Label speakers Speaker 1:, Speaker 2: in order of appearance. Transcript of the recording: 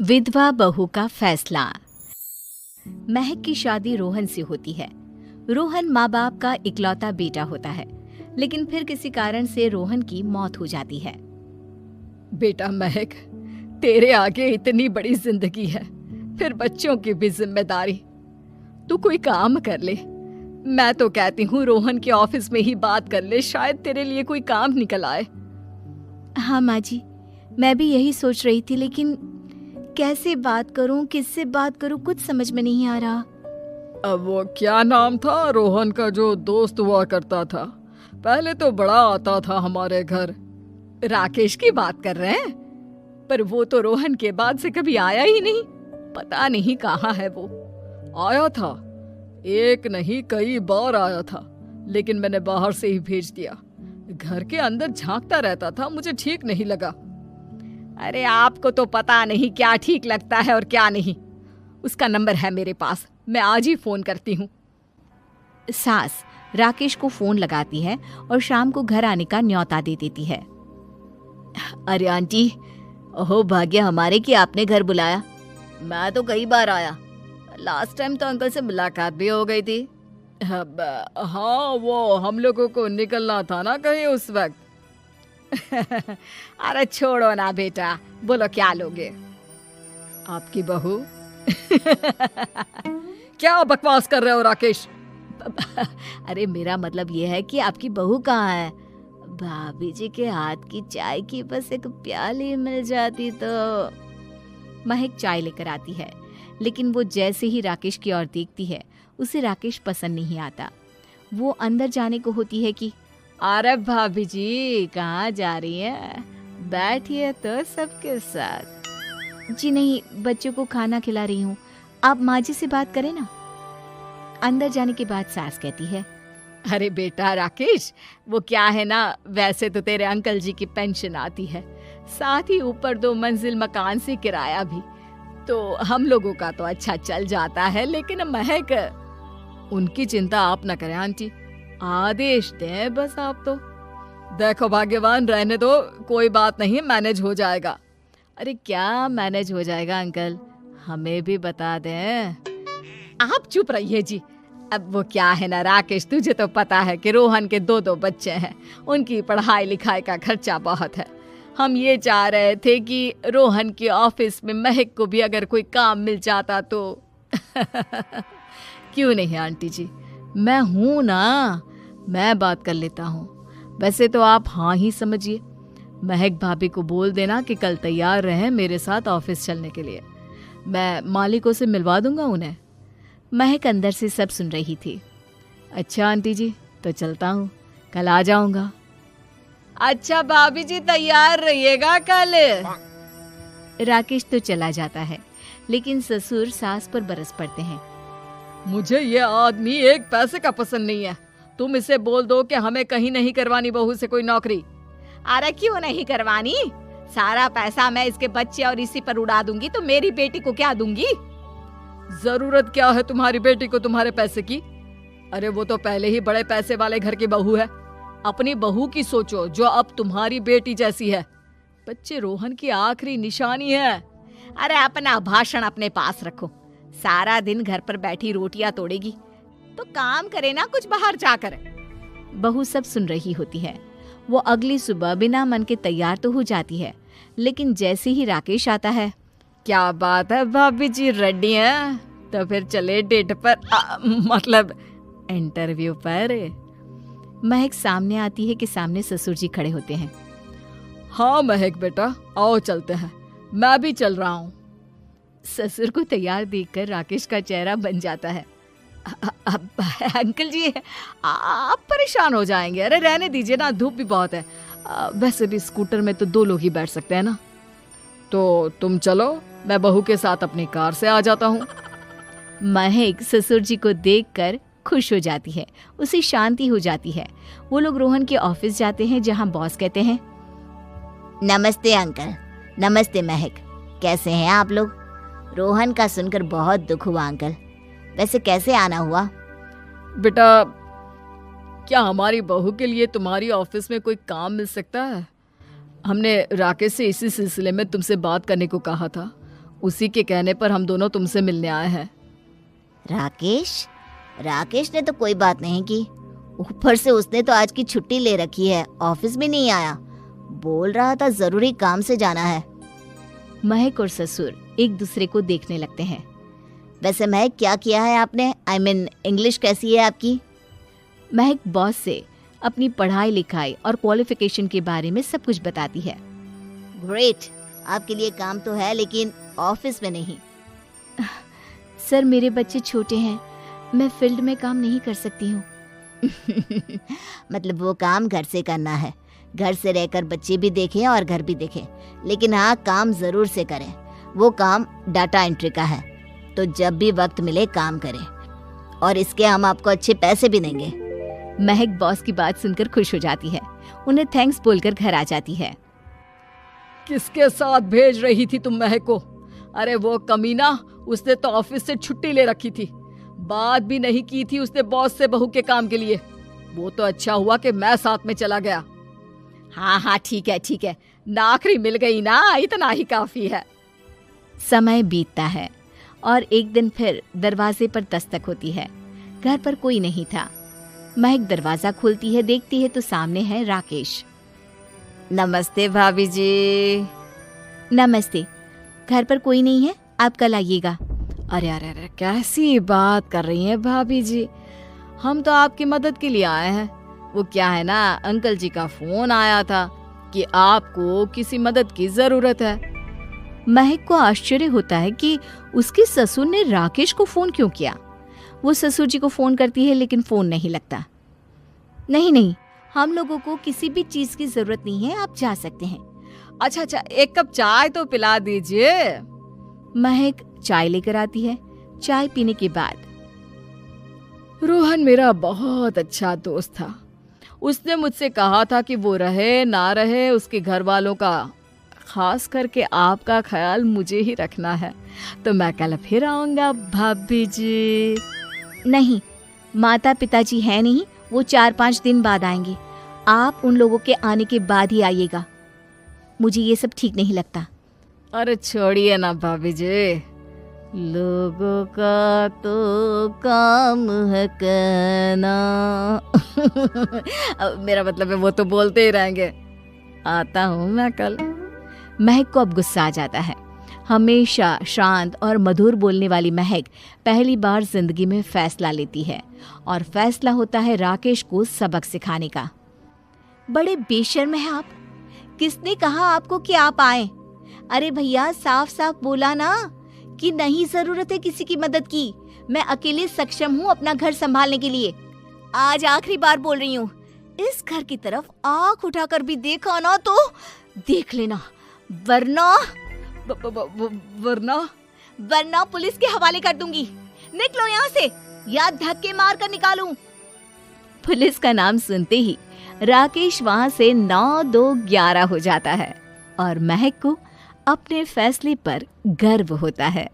Speaker 1: विधवा बहू का फैसला। महक की शादी रोहन से होती है। रोहन माँ बाप का इकलौता बेटा होता है, लेकिन फिर किसी कारण से रोहन की मौत हो जाती है।
Speaker 2: बेटा महक, तेरे आगे इतनी बड़ी जिंदगी है, फिर बच्चों की भी जिम्मेदारी। तू कोई काम कर ले। मैं तो कहती हूँ रोहन के ऑफिस में ही बात कर ले, शायद तेरे लिए कोई काम निकल आए।
Speaker 1: हाँ माँ जी, मैं भी यही सोच रही थी, लेकिन कैसे बात करूं, किससे बात करूं, कुछ समझ में नहीं आ रहा।
Speaker 2: अब वो क्या नाम था रोहन का जो दोस्त हुआ करता था, पहले तो बड़ा आता था हमारे घर।
Speaker 1: राकेश की बात कर रहे हैं? पर वो तो रोहन के बाद से कभी आया ही नहीं, पता नहीं कहाँ है वो।
Speaker 2: आया था, एक नहीं कई बार आया था, लेकिन मैंने बाहर से ही भेज दिया। घर के अंदर झांकता रहता था, मुझे ठीक नहीं लगा।
Speaker 1: अरे आपको तो पता नहीं क्या ठीक लगता है और क्या नहीं। उसका नंबर है मेरे पास, मैं आज ही फोन करती हूँ। सास राकेश को फोन लगाती है और शाम को घर आने का न्योता दे देती है।
Speaker 3: अरे आंटी, ओहो भाग्य हमारे कि आपने घर बुलाया। मैं तो कई बार आया, लास्ट टाइम तो अंकल से मुलाकात भी हो गई थी।
Speaker 2: हाँ, वो हम लोगों को निकलना था ना कहीं उस वक्त।
Speaker 1: अरे छोड़ो ना बेटा, बोलो क्या लोगे?
Speaker 2: आपकी बहू। क्या बकवास कर रहे हो राकेश?
Speaker 3: अरे मेरा मतलब ये है कि आपकी बहू कहाँ है? भाभी जी के हाथ की चाय की बस एक प्याली मिल जाती तो।
Speaker 1: महक चाय लेकर आती है, लेकिन वो जैसे ही राकेश की ओर देखती है, उसे राकेश पसंद नहीं आता। वो अंदर जाने को होती है कि
Speaker 3: अरे भाभी जी कहाँ जा रही हैं? बैठिए तो सबके साथ।
Speaker 1: जी नहीं, बच्चों को खाना खिला रही हूँ, आप माँ जी से बात करें ना। अंदर जाने के बाद सास कहती है,
Speaker 2: अरे बेटा राकेश, वो क्या है ना, वैसे तो तेरे अंकल जी की पेंशन आती है, साथ ही ऊपर 2 मंजिल मकान से किराया भी, तो हम लोगों का तो अच्छा चल जाता है। लेकिन महक, उनकी चिंता आप न करें आंटी, आदेश दें बस आप तो। देखो भाग्यवान, रहने दो, कोई बात नहीं, मैनेज हो जाएगा।
Speaker 3: अरे क्या मैनेज हो जाएगा अंकल, हमें भी बता दें।
Speaker 1: आप चुप रहिए जी। अब वो क्या है ना राकेश, तुझे तो पता है कि रोहन के 2 बच्चे हैं, उनकी पढ़ाई लिखाई का खर्चा बहुत है। हम ये चाह रहे थे कि रोहन के ऑफिस में महक को भी अगर कोई काम मिल जाता तो।
Speaker 3: क्यों नहीं आंटी जी, मैं हूं ना, मैं बात कर लेता हूँ। वैसे तो आप हाँ ही समझिए। महक भाभी को बोल देना कि कल तैयार रहें मेरे साथ ऑफिस चलने के लिए, मैं मालिकों से मिलवा दूंगा उन्हें।
Speaker 1: महक अंदर से सब सुन रही थी।
Speaker 3: अच्छा आंटी जी, तो चलता हूँ, कल आ जाऊंगा।
Speaker 2: अच्छा भाभी जी, तैयार रहिएगा कल।
Speaker 1: राकेश तो चला जाता है, लेकिन ससुर सास पर बरस पड़ते हैं।
Speaker 2: मुझे ये आदमी एक पैसे का पसंद नहीं है। तुम इसे बोल दो कि हमें कहीं नहीं करवानी बहू से कोई नौकरी।
Speaker 1: अरे क्यों नहीं करवानी? सारा पैसा मैं इसके बच्चे और इसी पर उड़ा दूंगी, तो मेरी बेटी को क्या दूंगी?
Speaker 2: जरूरत क्या है तुम्हारी बेटी को तुम्हारे पैसे की? अरे वो तो पहले ही बड़े पैसे वाले घर की बहू है। अपनी बहू की सोचो जो अब तुम्हारी बेटी जैसी है। बच्चे रोहन की आखिरी निशानी है।
Speaker 1: अरे अपना भाषण अपने पास रखो। सारा दिन घर पर बैठी रोटियां तोड़ेगी, तो काम करे ना कुछ बाहर जाकर। बहू सब सुन रही होती है। वो अगली सुबह बिना मन के तैयार तो हो जाती है, लेकिन जैसे ही राकेश आता है,
Speaker 2: क्या बात है भाभी जी, रेडी हैं? तो फिर चले डेट पर, मतलब इंटरव्यू पर।
Speaker 1: महक सामने आती है कि सामने ससुर जी खड़े होते हैं।
Speaker 2: हाँ महक बेटा, आओ चलते हैं, मैं भी चल रहा हूँ।
Speaker 1: ससुर को तैयार देखकर राकेश का चेहरा बन जाता है।
Speaker 2: अंकल जी, आप परेशान हो जाएंगे। अरे रहने दीजिए ना, धूप भी बहुत है। वैसे भी स्कूटर में तो 2 लोग ही बैठ सकते हैं ना। तो तुम चलो, मैं बहू के साथ अपनी कार से आ जाता हूँ।
Speaker 1: महक ससुर जी को देखकर खुश हो जाती है, उसे शांति हो जाती है। वो लोग रोहन के ऑफिस जाते हैं, जहाँ बॉस कहते हैं,
Speaker 3: नमस्ते अंकल। नमस्ते महक, कैसे हैं आप लोग? रोहन का सुनकर बहुत दुख हुआ अंकल, वैसे कैसे आना हुआ?
Speaker 2: बेटा, क्या हमारी बहू के लिए तुम्हारी ऑफिस में कोई काम मिल सकता है? हमने राकेश से इसी सिलसिले में तुमसे बात करने को कहा था।
Speaker 3: उसी के कहने पर हम दोनों तुमसे मिलने आए हैं।
Speaker 4: राकेश ने तो कोई बात नहीं की, ऊपर से उसने तो आज की छुट्टी ले रखी है, ऑफिस भी नहीं आया। बोल रहा था जरूरी काम से जाना है।
Speaker 1: महक और ससुर एक दूसरे को देखने लगते हैं।
Speaker 4: वैसे महक, क्या किया है आपने? इंग्लिश कैसी है आपकी?
Speaker 1: महक बॉस से अपनी पढ़ाई लिखाई और क्वालिफिकेशन के बारे में सब कुछ बताती है।
Speaker 4: ग्रेट, आपके लिए काम तो है लेकिन ऑफिस में नहीं।
Speaker 1: सर, मेरे बच्चे छोटे हैं, मैं फील्ड में काम नहीं कर सकती हूँ।
Speaker 4: मतलब वो काम घर से करना है, घर से रहकर बच्चे भी देखें और घर भी देखें, लेकिन हाँ, काम जरूर से करें। वो काम डाटा एंट्री का है, तो जब भी वक्त मिले काम करें, और इसके हम आपको अच्छे पैसे भी देंगे।
Speaker 1: महक बॉस की बात सुनकर खुश हो जाती है, उन्हें थैंक्स बोलकर घर आ जाती है।
Speaker 3: किसके साथ भेज रही थी तुम महक को? अरे वो कमीना, उसने तो ऑफिस से छुट्टी ले रखी थी, बात भी नहीं की थी उसने बॉस से बहू के काम के लिए। वो तो अच्छा हुआ कि मैं साथ में चला गया।
Speaker 2: हाँ, ठीक है, नौकरी मिल गई ना, इतना ही काफी है।
Speaker 1: समय बीतता है और एक दिन फिर दरवाजे पर दस्तक होती है। घर पर कोई नहीं था। महक दरवाजा खोलती है, देखती है तो सामने है राकेश।
Speaker 2: नमस्ते भाभी जी।
Speaker 1: नमस्ते, घर पर कोई नहीं है, आप कल आइएगा।
Speaker 3: अरे कैसी बात कर रही हैं भाभी जी, हम तो आपकी मदद के लिए आए हैं। वो क्या है ना, अंकल जी का फोन आया था कि आपको किसी मदद की जरूरत है।
Speaker 1: महक को आश्चर्य होता है कि उसके ससुर ने राकेश को फोन क्यों किया। वो ससुर जी को फोन करती है लेकिन फोन नहीं लगता। नहीं, हम लोगों को किसी भी चीज की जरूरत नहीं है, आप जा सकते हैं।
Speaker 3: अच्छा, एक कप चाय तो पिला दीजिए।
Speaker 1: महक चाय लेकर आती है। चाय पीने के बाद,
Speaker 3: रोहन मेरा बहुत अच्छा दोस्त था, उसने मुझसे कहा था कि वो रहे ना रहे, उसके घर वालों का, खास करके आपका ख्याल मुझे ही रखना है, तो मैं कल फिर आऊंगा भाभी जी।
Speaker 1: नहीं, माता पिताजी है नहीं, वो 4-5 दिन बाद आएंगे। आप उन लोगों के आने के बाद ही आइएगा, मुझे ये सब ठीक नहीं लगता।
Speaker 3: अरे छोड़िए ना भाभी जी,
Speaker 4: लोगों का तो काम है कहना।
Speaker 3: मेरा मतलब है वो तो बोलते ही रहेंगे। आता हूँ मैं कल।
Speaker 1: महक को अब गुस्सा आ जाता है। हमेशा शांत और मधुर बोलने वाली महक पहली बार जिंदगी में फैसला लेती है, और फैसला होता है राकेश को सबक सिखाने का। बड़े बेशर्म हैं आप, किसने कहा आपको कि आप आए? अरे भैया, साफ साफ बोला ना कि नहीं जरूरत है किसी की मदद की, मैं अकेले सक्षम हूँ अपना घर संभालने के लिए। आज आखिरी बार बोल रही हूँ, इस घर की तरफ आंख उठाकर भी देखा ना तो देख लेना, वरना पुलिस के हवाले कर दूंगी। निकलो यहाँ से, या धक्के मार कर निकालूं। पुलिस का नाम सुनते ही राकेश वहां से 9-2-11 हो जाता है, और महक को अपने फैसले पर गर्व होता है।